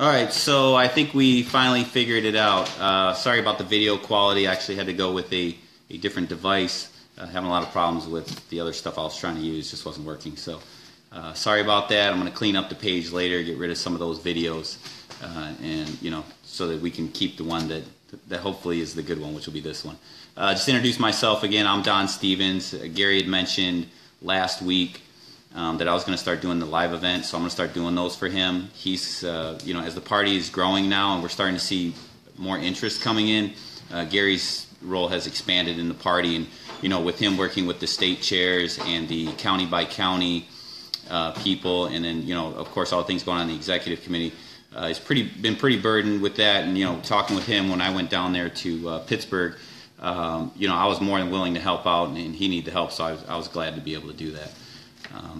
All right, so I think we finally figured it out. Sorry about the video quality. I actually had to go with a different device. Having a lot of problems with the other stuff I was trying to use, just wasn't working. So sorry about that. I'm going to clean up the page later, get rid of some of those videos, and so that we can keep the one that hopefully is the good one, which will be this one. Just to introduce myself again, I'm Don Stevens. Gary had mentioned last week that I was going to start doing the live events, so I'm going to start doing those for him. He's, as the party is growing now and we're starting to see more interest coming in, Gary's role has expanded in the party, and with him working with the state chairs and the county by county people, and then of course all things going on in the executive committee, he's been pretty burdened with that. And talking with him when I went down there to Pittsburgh, I was more than willing to help out, and he needed the help, so I was glad to be able to do that.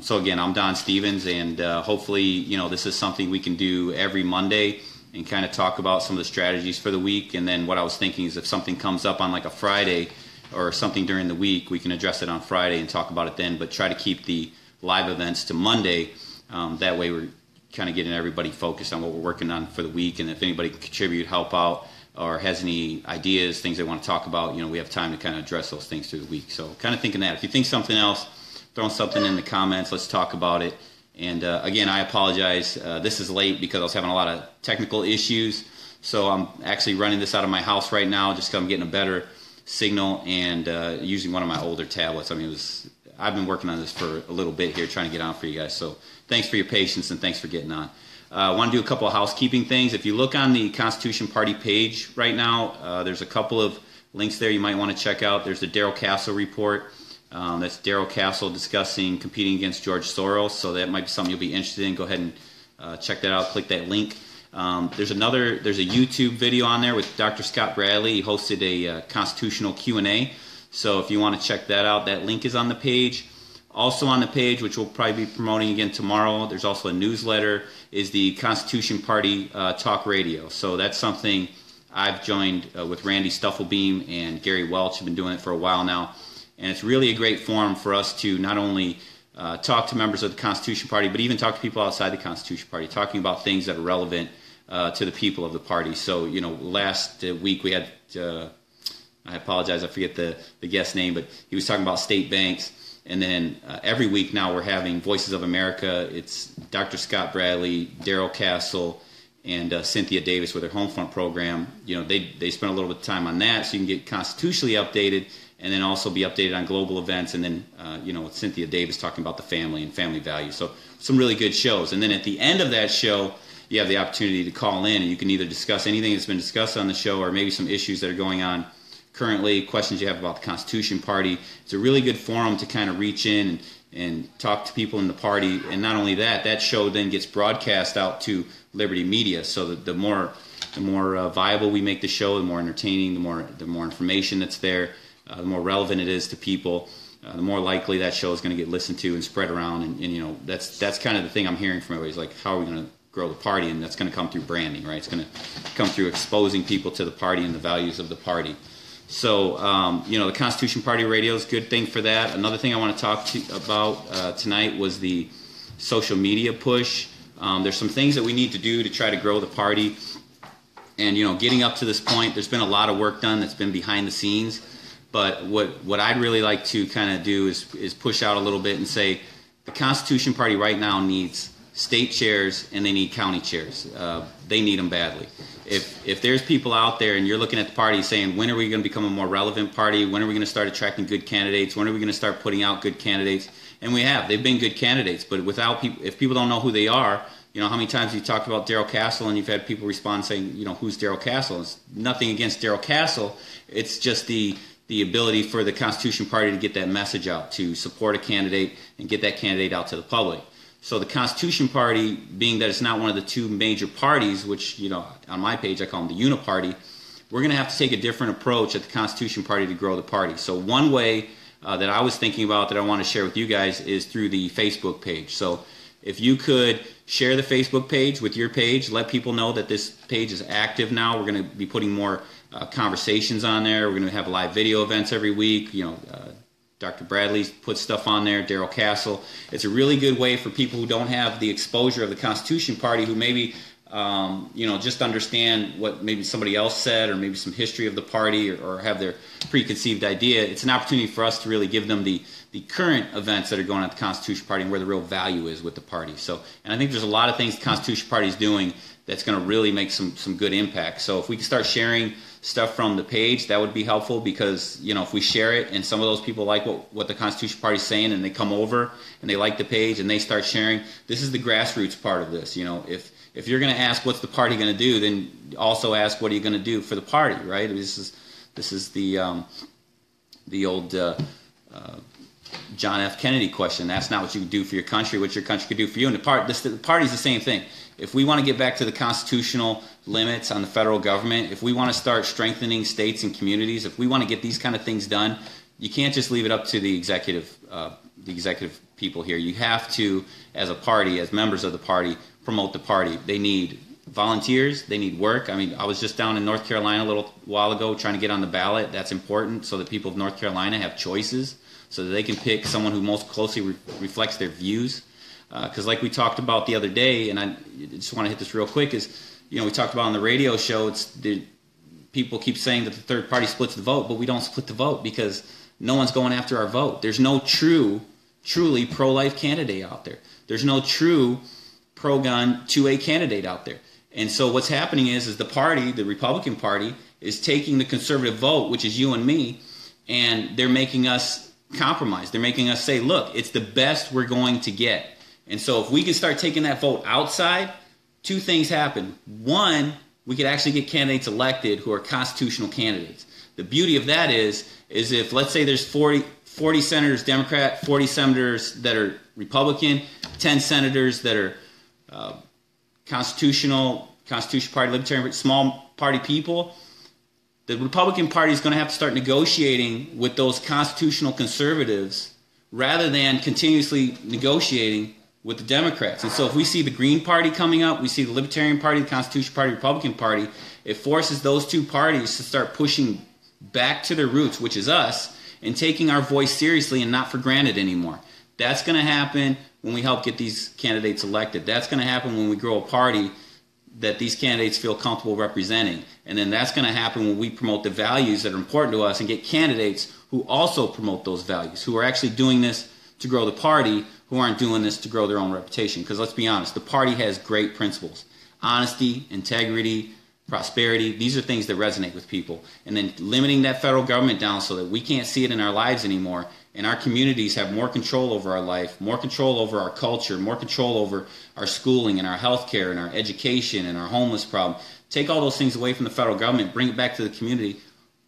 So again, I'm Don Stevens, and hopefully, this is something we can do every Monday and kind of talk about some of the strategies for the week. And then what I was thinking is if something comes up on like a Friday or something during the week, we can address it on Friday and talk about it then, but try to keep the live events to Monday. That way we're kind of getting everybody focused on what we're working on for the week, and if anybody can contribute, help out, or has any ideas, things they want to talk about, we have time to kind of address those things through the week. So kind of thinking that. If you think something else, throw something in the comments. Let's talk about it. And again, I apologize. This is late because I was having a lot of technical issues. So I'm actually running this out of my house right now just because I'm getting a better signal and using one of my older tablets. I've been working on this for a little bit here, trying to get on for you guys. So thanks for your patience and thanks for getting on. I want to do a couple of housekeeping things. If you look on the Constitution Party page right now, there's a couple of links there you might want to check out. There's the Darrell Castle report. That's Darrell Castle discussing competing against George Soros, so that might be something you'll be interested in. Go ahead and check that out. Click that link. There's a YouTube video on there with Dr. Scott Bradley. He hosted a constitutional Q&A, so if you want to check that out, that link is on the page. Also on the page, which we'll probably be promoting again tomorrow, there's also a newsletter, is the Constitution Party Talk Radio. So that's something I've joined with Randy Stufflebeam and Gary Welch. I've been doing it for a while now. And it's really a great forum for us to not only talk to members of the Constitution Party, but even talk to people outside the Constitution Party, talking about things that are relevant to the people of the party. So, last week we had, I apologize, I forget the guest name, but he was talking about state banks. And then every week now we're having Voices of America. It's Dr. Scott Bradley, Darrell Castle, and Cynthia Davis with their Homefront program. They spend a little bit of time on that, so you can get constitutionally updated, and then also be updated on global events, and then, with Cynthia Davis talking about the family and family values. So some really good shows. And then at the end of that show, you have the opportunity to call in, and you can either discuss anything that's been discussed on the show or maybe some issues that are going on currently, questions you have about the Constitution Party. It's a really good forum to kind of reach in and talk to people in the party. And not only that, that show then gets broadcast out to Liberty Media. So that the more viable we make the show, the more entertaining, the more information that's there, the more relevant it is to people, the more likely that show is going to get listened to and spread around. And that's kind of the thing I'm hearing from everybody, is like, how are we going to grow the party? And that's going to come through branding, right? It's going to come through exposing people to the party and the values of the party. So, the Constitution Party Radio is a good thing for that. Another thing I want to talk about tonight was the social media push. There's some things that we need to do to try to grow the party. And, getting up to this point, there's been a lot of work done that's been behind the scenes. But what I'd really like to kind of do is push out a little bit and say the Constitution Party right now needs state chairs and they need county chairs. They need them badly. If there's people out there and you're looking at the party saying, when are we going to become a more relevant party? When are we going to start attracting good candidates? When are we going to start putting out good candidates? And they've been good candidates, but without people, if people don't know who they are, how many times you talked about Darrell Castle and you've had people respond saying, who's Darrell Castle? It's nothing against Darrell Castle. It's just the ability for the Constitution Party to get that message out, to support a candidate and get that candidate out to the public. So the Constitution Party, being that it's not one of the two major parties, which, on my page I call them the Uniparty, we're going to have to take a different approach at the Constitution Party to grow the party. So one way that I was thinking about that I want to share with you guys is through the Facebook page. So if you could share the Facebook page with your page, let people know that this page is active now. We're going to be putting more conversations on there. We're going to have live video events every week. Dr. Bradley puts stuff on there, Darrell Castle. It's a really good way for people who don't have the exposure of the Constitution Party, who maybe just understand what maybe somebody else said or maybe some history of the party or have their preconceived idea. It's an opportunity for us to really give them the current events that are going on at the Constitution Party and where the real value is with the party. So, and I think there's a lot of things the Constitution Party is doing that's going to really make some good impact. So if we can start sharing stuff from the page, that would be helpful, because if we share it and some of those people like what the Constitution Party is saying and they come over and they like the page and they start sharing, this is the grassroots part of this. If you're going to ask what's the party going to do, then also ask what are you going to do for the party, right? This is the old John F. Kennedy question. That's not what you do for your country, what your country could do for you. And the party's the same thing. If we want to get back to the constitutional limits on the federal government, if we want to start strengthening states and communities, if we want to get these kind of things done, you can't just leave it up to the executive people here. You have to, as a party, as members of the party, promote the party. They need volunteers. They need work. I mean, I was just down in North Carolina a little while ago trying to get on the ballot. That's important so that people of North Carolina have choices, so that they can pick someone who most closely reflects their views. Because like we talked about the other day, and I just want to hit this real quick, is, we talked about on the radio show, people keep saying that the third party splits the vote, but we don't split the vote because no one's going after our vote. There's no truly pro-life candidate out there. There's no true pro-gun 2A candidate out there. And so what's happening is the party, the Republican Party, is taking the conservative vote, which is you and me, and they're making us compromise. They're making us say, look, it's the best we're going to get. And so if we can start taking that vote outside, two things happen. One, we could actually get candidates elected who are constitutional candidates. The beauty of that is if, let's say, there's 40 senators Democrat, 40 senators that are Republican, 10 senators that are Constitution Party, Libertarian, small party people, the Republican Party is going to have to start negotiating with those constitutional conservatives rather than continuously negotiating with the Democrats. And so if we see the Green Party coming up, we see the Libertarian Party, the Constitution Party, Republican Party, it forces those two parties to start pushing back to their roots, which is us, and taking our voice seriously and not for granted anymore. That's going to happen when we help get these candidates elected. That's going to happen when we grow a party that these candidates feel comfortable representing. And then that's going to happen when we promote the values that are important to us and get candidates who also promote those values, who are actually doing this to grow the party, who aren't doing this to grow their own reputation. Because let's be honest, the party has great principles. Honesty, integrity, prosperity, these are things that resonate with people. And then limiting that federal government down so that we can't see it in our lives anymore, and our communities have more control over our life, more control over our culture, more control over our schooling and our health care and our education and our homeless problem. Take all those things away from the federal government, bring it back to the community.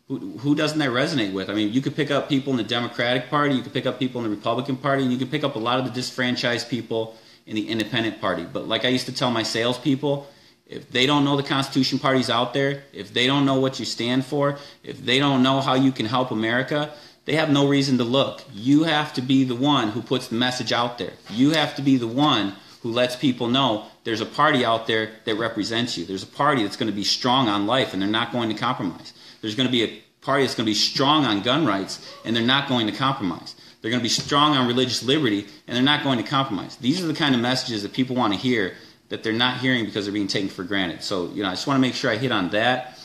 Who doesn't that resonate with? I mean, you could pick up people in the Democratic Party, you could pick up people in the Republican Party, and you could pick up a lot of the disfranchised people in the Independent Party. But like I used to tell my salespeople, if they don't know the Constitution Party's out there, if they don't know what you stand for, if they don't know how you can help America, they have no reason to look. You have to be the one who puts the message out there. You have to be the one who lets people know there's a party out there that represents you. There's a party that's going to be strong on life, and they're not going to compromise. There's going to be a party that's going to be strong on gun rights, and they're not going to compromise. They're going to be strong on religious liberty, and they're not going to compromise. These are the kind of messages that people want to hear that they're not hearing because they're being taken for granted. So, I just want to make sure I hit on that.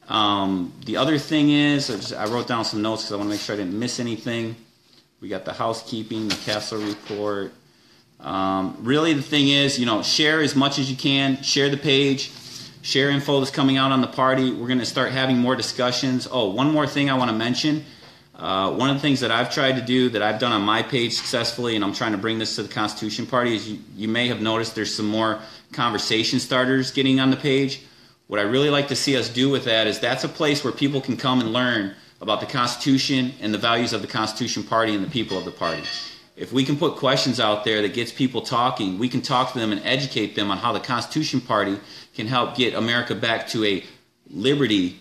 The other thing is, I wrote down some notes because I want to make sure I didn't miss anything. We got the housekeeping, the Castle report. Really, the thing is, share as much as you can. Share the page. Share info that's coming out on the party. We're going to start having more discussions. Oh, one more thing I want to mention. One of the things that I've tried to do, that I've done on my page successfully, and I'm trying to bring this to the Constitution Party, is you may have noticed there's some more conversation starters getting on the page. What I really like to see us do with that is that's a place where people can come and learn about the Constitution and the values of the Constitution Party and the people of the party. If we can put questions out there that gets people talking, we can talk to them and educate them on how the Constitution Party can help get America back to a liberty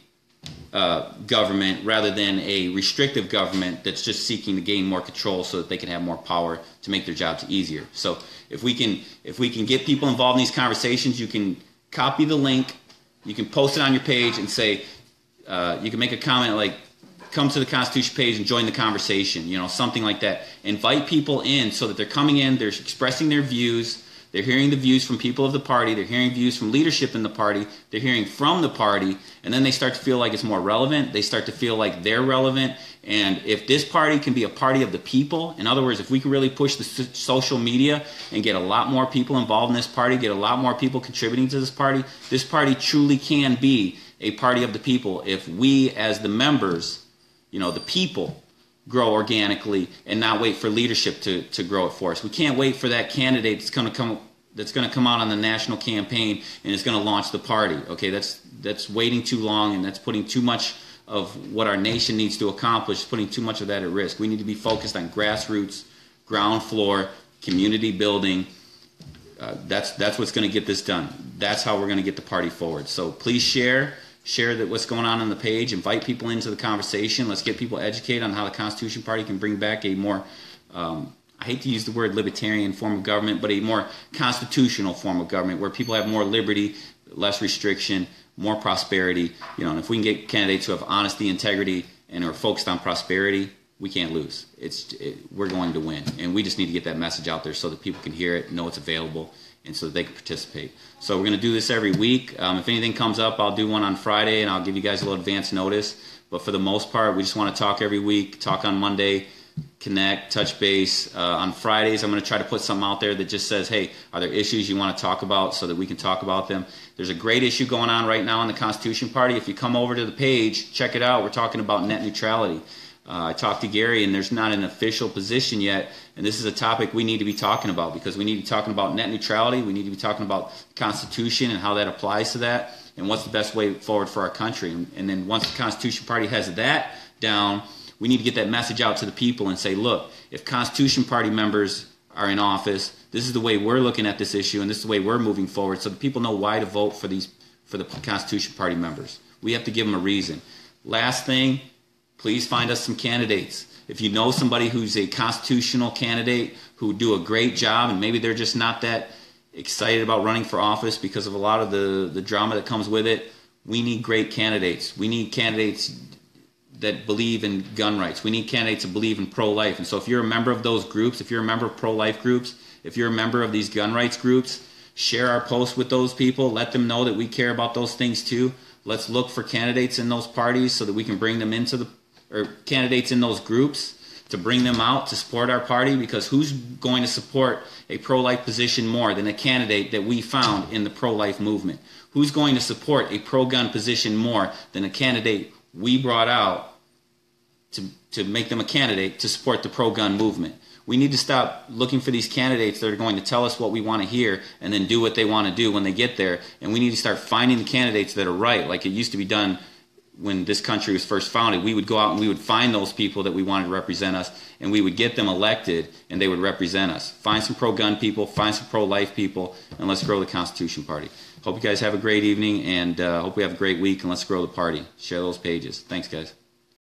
government rather than a restrictive government that's just seeking to gain more control so that they can have more power to make their jobs easier. So if we can get people involved in these conversations, you can copy the link, you can post it on your page and say, you can make a comment like, come to the Constitution page and join the conversation, something like that. Invite people in so that they're coming in, they're expressing their views, They're hearing the views from people of the party. They're hearing views from leadership in the party. They're hearing from the party. And then they start to feel like it's more relevant. They start to feel like they're relevant. And if this party can be a party of the people, in other words, if we can really push the social media and get a lot more people involved in this party, get a lot more people contributing to this party truly can be a party of the people if we as the members, the people, grow organically and not wait for leadership to grow it for us. We can't wait for that candidate that's going to come out on the national campaign and is going to launch the party. Okay, that's waiting too long, and that's putting too much of what our nation needs to accomplish, putting too much of that at risk. We need to be focused on grassroots, ground floor, community building. That's what's going to get this done. That's how we're going to get the party forward. So please share that what's going on the page. Invite people into the conversation. Let's get people educated on how the Constitution Party can bring back a more, I hate to use the word libertarian form of government, but a more constitutional form of government where people have more liberty, less restriction, more prosperity. And if we can get candidates who have honesty, integrity, and are focused on prosperity, we can't lose. We're going to win. And we just need to get that message out there so that people can hear it, know it's available, and so that they can participate. So we're going to do this every week. If anything comes up, I'll do one on Friday, and I'll give you guys a little advance notice. But for the most part, we just want to talk every week, talk on Monday, connect, touch base. On Fridays, I'm going to try to put something out there that just says, hey, are there issues you want to talk about so that we can talk about them? There's a great issue going on right now in the Constitution Party. If you come over to the page, check it out. We're talking about net neutrality. I talked to Gary, and there's not an official position yet, and this is a topic we need to be talking about because we need to be talking about net neutrality. We need to be talking about the Constitution and how that applies to that and what's the best way forward for our country. And then once the Constitution Party has that down, we need to get that message out to the people and say, look, if Constitution Party members are in office, this is the way we're looking at this issue, and this is the way we're moving forward so the people know why to vote for the Constitution Party members. We have to give them a reason. Last thing, please find us some candidates. If you know somebody who's a constitutional candidate who do a great job and maybe they're just not that excited about running for office because of a lot of the drama that comes with it, we need great candidates. We need candidates that believe in gun rights. We need candidates that believe in pro-life. And so if you're a member of those groups, if you're a member of pro-life groups, if you're a member of these gun rights groups, share our posts with those people. Let them know that we care about those things too. Let's look for candidates in those parties so that we can bring them or candidates in those groups to bring them out to support our party, because who's going to support a pro-life position more than a candidate that we found in the pro-life movement? Who's going to support a pro-gun position more than a candidate we brought out to make them a candidate to support the pro-gun movement? We need to stop looking for these candidates that are going to tell us what we want to hear and then do what they want to do when they get there. And we need to start finding the candidates that are right, like it used to be done when this country was first founded. We would go out and we would find those people that we wanted to represent us, and we would get them elected, and they would represent us. Find some pro-gun people, find some pro-life people, and let's grow the Constitution Party. Hope you guys have a great evening, and hope we have a great week, and let's grow the party. Share those pages. Thanks, guys.